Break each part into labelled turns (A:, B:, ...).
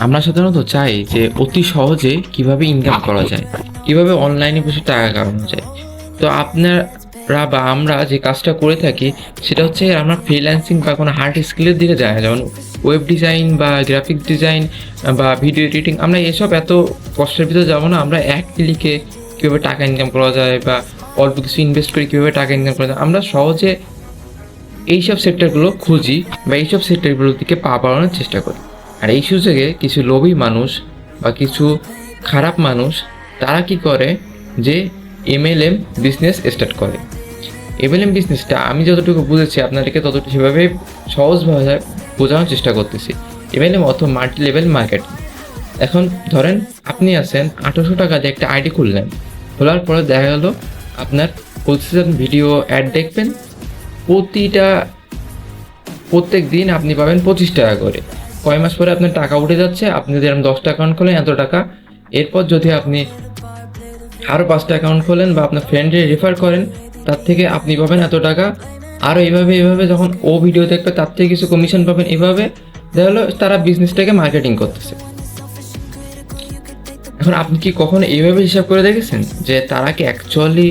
A: আমরা সাধারণত চাই যে অতি সহজে কিভাবে ইনকাম করা যায়, কিভাবে অনলাইনে বসে টাকা কামানো যায়। তো আপনারা বা আমরা যে কাজটা করে থাকি সেটা হচ্ছে আমরা ফ্রিল্যান্সিং বা কোনো হার্ড স্কিলের দিকে যাই না, যেমন ওয়েব ডিজাইন বা গ্রাফিক ডিজাইন বা ভিডিও এডিটিং। আমরা এসব এত কষ্টের ভিতরে যাবো না। আমরা এক ক্লিকে কীভাবে টাকা ইনকাম করা যায় বা অল্প কিছু ইনভেস্ট করে কীভাবে টাকা ইনকাম করা যায়, আমরা সহজে এইসব সেক্টরগুলো খুঁজি বা এইসব সেক্টরগুলোর দিকে পা বাড়ানোর চেষ্টা করি। আর এই সুযোগে কিছু লোভী মানুষ বা কিছু খারাপ মানুষ তারা কি করে যে MLM বিজনেস স্টার্ট করে। MLM বিজনেসটা আমি যতটুকু বুঝেছি আপনাদেরকে ততটুকু সেভাবে সহজভাবে বোঝানোর চেষ্টা করতেছি। MLM অথবা মাল্টি লেভেল মার্কেটিং। এখন ধরেন আপনি আছেন 800 টাকা দিয়ে একটা আইডি খুললেন, খোলার পরে দেখা গেল আপনার প্রতিদিন ভিডিও অ্যাড দেখবেন, প্রত্যেক দিন আপনি পাবেন 25 টাকা করে। কয় মাস পরে আপনার টাকা উঠে যাচ্ছে, আপনি যদি এরকম 10টা অ্যাকাউন্ট খোলেন এত টাকা, এরপর যদি আপনি আরও 5টা অ্যাকাউন্ট খোলেন বা আপনার ফ্রেন্ডে রেফার করেন তার থেকে আপনি পাবেন এত টাকা। আরও এইভাবে যখন ও ভিডিও দেখবে তার থেকে কিছু কমিশন পাবেন। এভাবে দেখা হলো তারা বিজনেসটাকে মার্কেটিং করতেছে। এখন আপনি কি কখনো এইভাবে হিসাব করে দেখেছেন যে তারা কি অ্যাকচুয়ালি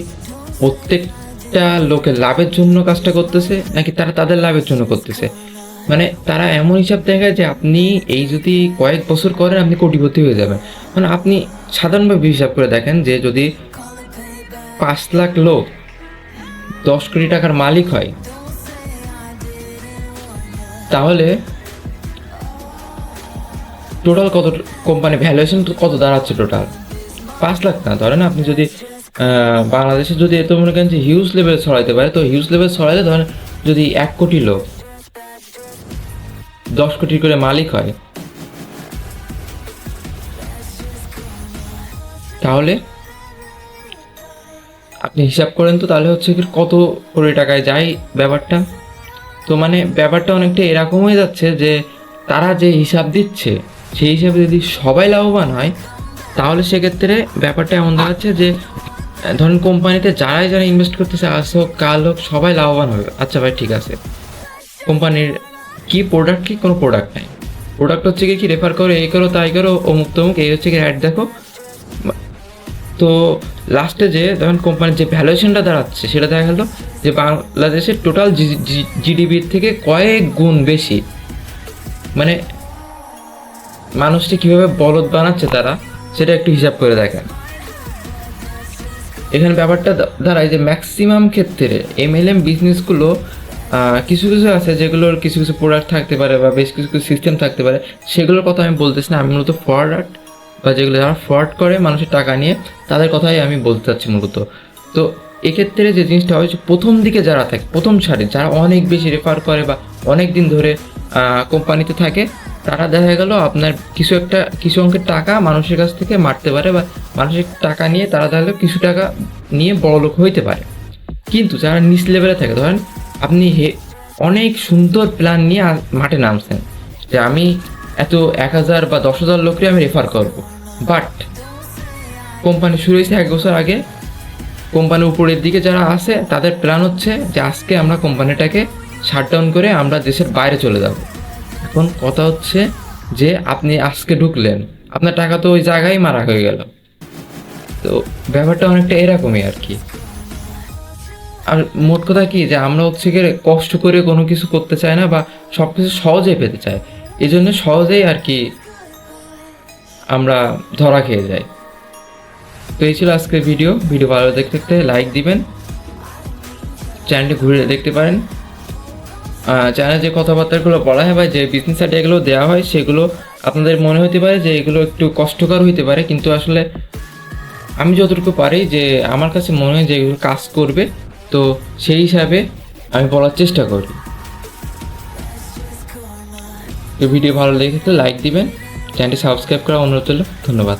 A: প্রত্যেকটা লোকের লাভের জন্য কাজটা করতেছে নাকি তারা তাদের লাভের জন্য করতেছে? মানে তারা এমন হিসাব দেখায় যে আপনি এই যদি কয়েক বছর করেন আপনি কোটিপতি হয়ে যাবেন। মানে আপনি সাধারণভাবে হিসাব করে দেখেন যে যদি 5 লাখ লোক 10 কোটি টাকার মালিক হয় তাহলে টোটাল কত কোম্পানি ভ্যালুয়েশন কত দাঁড়াচ্ছে? টোটাল 5 লাখ না, ধরেন আপনি যদি বাংলাদেশে যদি এত মনে করেন যে হিউজ লেভেল ছড়াইতে পারে, তো হিউজ লেভেল ছড়াইলে ধরেন যদি 1 কোটি লোক 10 কোটি করে মালিক হয় তাহলে আপনি হিসাব করেন তো, তাহলে হচ্ছে কি কত কোটি টাকায় যায় ব্যাপারটা। তো মানে ব্যাপারটা অনেকটা এরকম হয়ে যাচ্ছে যে তারা যে হিসাব দিচ্ছে সেই হিসাবে যদি সবাই লাভবান হয় তাহলে সেক্ষেত্রে ব্যাপারটা এমন দাঁড়াচ্ছে যে ধরেন কোম্পানিতে যারা ইনভেস্ট করতেছে আজ হোক কাল হোক সবাই লাভবান হবে। আচ্ছা ভাই ঠিক আছে, কোম্পানির কি প্রোডাক্ট, কি কোনো প্রোডাক্ট নাই, প্রোডাক্ট হচ্ছে কি রেফার করো, এই করো তাই করো, অমুক তমুক, এই হচ্ছে কি অ্যাড দেখো। তো লাস্টে যে ধরেন কোম্পানির যে ভ্যালুয়েশনটা দাঁড়াচ্ছে সেটা দেখা গেল যে বাংলাদেশের টোটাল জিডিপির থেকে কয়েক গুণ বেশি। মানে মানুষটি কীভাবে বলদ বানাচ্ছে তারা সেটা একটু হিসাব করে দেখেন। এখানে ব্যাপারটা দাঁড়ায় যে ম্যাক্সিমাম ক্ষেত্রে MLM বিজনেসগুলো কিছু আছে যেগুলোর কিছু প্রোডাক্ট থাকতে পারে বা বেশ কিছু সিস্টেম থাকতে পারে, সেগুলোর কথা আমি বলতেছি না। আমি মূলত ফরওয়ার্ড বা যেগুলো যারা ফ্রড করে মানুষের টাকা নিয়ে তাদের কথাই আমি বলতে চাচ্ছি মূলত। তো এক্ষেত্রে যে জিনিসটা হয় যে প্রথম দিকে যারা থাকে, প্রথম সারি যারা অনেক বেশি রেফার করে বা অনেক দিন ধরে কোম্পানিতে থাকে, তারা দেখা গেল আপনার কিছু অঙ্কের টাকা মানুষের কাছ থেকে মারতে পারে বা মানুষের টাকা নিয়ে তারা দেখা গেলো কিছু টাকা নিয়ে বড়লোক হইতে পারে। কিন্তু যারা নিচ লেভেলে থাকে, ধরেন আপনি অনেক সুন্দর প্ল্যান নিয়ে মাঠে নামছেন যে আমি এত 1000 বা 10,000 লোককে আমি রেফার করব, বাট কোম্পানি শুরু হয়েছে 1 বছর আগে। কোম্পানির উপরের দিকে যারা আছে তাদের প্ল্যান হচ্ছে যে আজকে আমরা কোম্পানিটাকে শাটডাউন করে আমরা দেশের বাইরে চলে যাব। এখন কথা হচ্ছে যে আপনি আজকে ঢুকলেন, আপনার টাকা তো ওই জায়গায় মারা হয়ে গেল। তো ব্যাপারটা অনেকটা এরকমই আর কি। আর মোট কথা কি যে আমরা হচ্ছে গিয়ে কষ্ট করে কোনো কিছু করতে চাই না বা সব কিছু সহজেই পেতে চাই, এই জন্য সহজেই আর কি আমরা ধরা খেয়ে যাই। তো এই ছিল আজকের ভিডিও ভালো দেখতে লাইক দিবেন, চ্যানেলটি ঘুরে দেখতে পারেন। চ্যানেলে যে কথাবার্তাগুলো বলা হয় বা যে বিজনেস আইডিয়াগুলো দেওয়া হয় সেগুলো আপনাদের মনে হতে পারে যে এগুলো একটু কষ্টকর হইতে পারে, কিন্তু আসলে আমি যতটুকু পারি যে আমার কাছে মনে হয় যে এগুলো কাজ করবে, তো সেই হিসাবে আমি বলার চেষ্টা করি। তো ভিডিও ভালো লেগে থাকলে লাইক দিবেন, চ্যানেলটি সাবস্ক্রাইব করার অনুরোধ রইল। ধন্যবাদ।